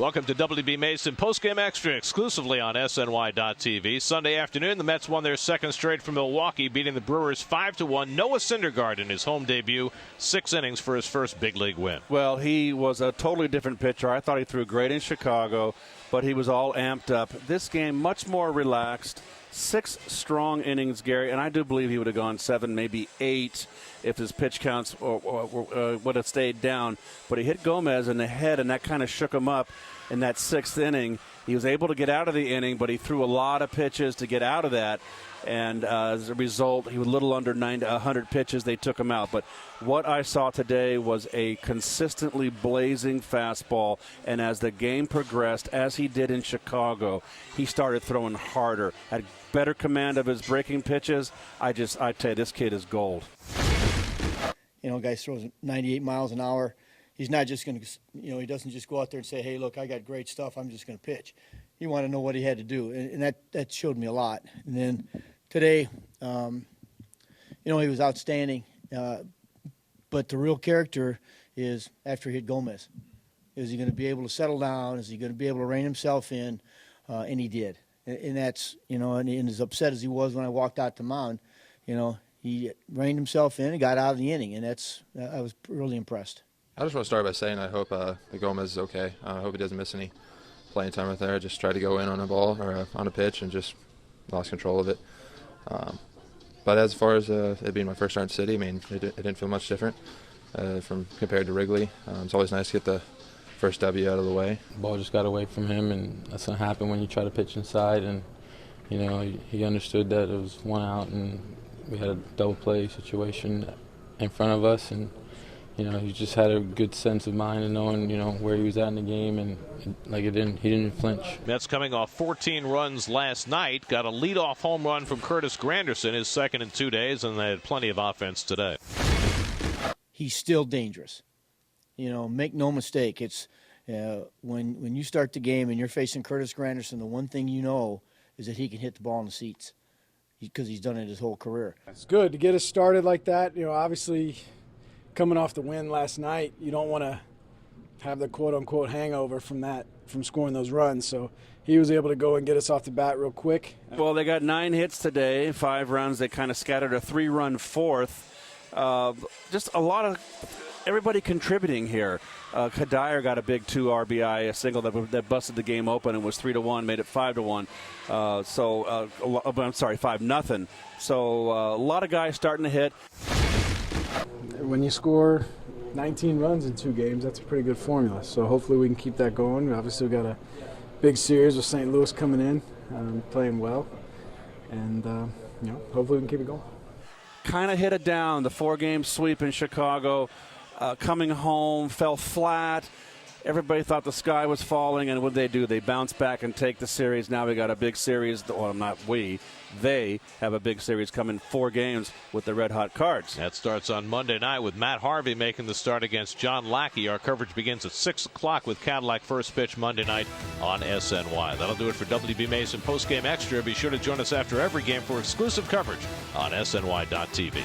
Welcome to WB Mason Postgame Extra exclusively on SNY.TV. Sunday afternoon, the Mets won their second straight from Milwaukee, beating the Brewers 5-1. Noah Syndergaard in his home debut, 6 innings for his first big league win. Well, he was a totally different pitcher. I thought he threw great in Chicago, but he was all amped up. This game, much more relaxed. 6 strong innings, Gary, and I do believe he would have gone 7, maybe 8 if his pitch counts would have stayed down. But he hit Gomez in the head, and that kind of shook him up in that 6th inning. He was able to get out of the inning, but he threw a lot of pitches to get out of that. And as a result, he was a little under 100 pitches. They took him out. But what I saw today was a consistently blazing fastball. And as the game progressed, as he did in Chicago, he started throwing harder, had better command of his breaking pitches. I tell you, this kid is gold. You know, guy throws 98 miles an hour. He's not just going to, he doesn't just go out there and say, hey, look, I got great stuff, I'm just going to pitch. He wanted to know what he had to do, and that showed me a lot. And then today, he was outstanding. But the real character is after he hit Gomez. Is he going to be able to settle down? Is he going to be able to rein himself in? And he did. And that's, and as upset as he was when I walked out the mound, he reined himself in and got out of the inning. And I was really impressed. I just want to start by saying I hope that Gomez is okay. I hope he doesn't miss any playing time right there. I just tried to go in on a ball or on a pitch and just lost control of it. But as far as it being my first start in City, I mean, it didn't feel much different from compared to Wrigley. It's always nice to get the first W out of the way. The ball just got away from him, and that's going to happen when you try to pitch inside. And, he understood that it was 1 out, and we had a double play situation in front of us. And, he just had a good sense of mind and knowing, where he was at in the game, and he didn't flinch. Mets coming off 14 runs last night. Got a leadoff home run from Curtis Granderson, his second in 2 days, and they had plenty of offense today. He's still dangerous. Make no mistake. It's when you start the game and you're facing Curtis Granderson, the one thing you know is that he can hit the ball in the seats because he's done it his whole career. It's good to get us started like that. Obviously, coming off the win last night, you don't want to have the quote-unquote hangover from scoring those runs. So he was able to go and get us off the bat real quick. Well, they got 9 hits today, 5 runs. They kind of scattered a 3-run fourth. Just a lot of everybody contributing here. Kadire got a big 2 RBI, a single that busted the game open and was 3-1, made it 5-1. I'm sorry, 5-0. So a lot of guys starting to hit. When you score 19 runs in 2 games, that's a pretty good formula. So hopefully we can keep that going. Obviously, we got a big series with St. Louis coming in, playing well, and hopefully we can keep it going. Kind of hit it down. The 4-game sweep in Chicago, coming home, fell flat. Everybody thought the sky was falling, and what did they do? They bounced back and take the series. Now we got a big series. Well, not we. They have a big series coming, 4 games with the Red Hot Cards. That starts on Monday night with Matt Harvey making the start against John Lackey. Our coverage begins at 6 o'clock with Cadillac first pitch Monday night on SNY. That'll do it for WB Mason Postgame Extra. Be sure to join us after every game for exclusive coverage on SNY.TV.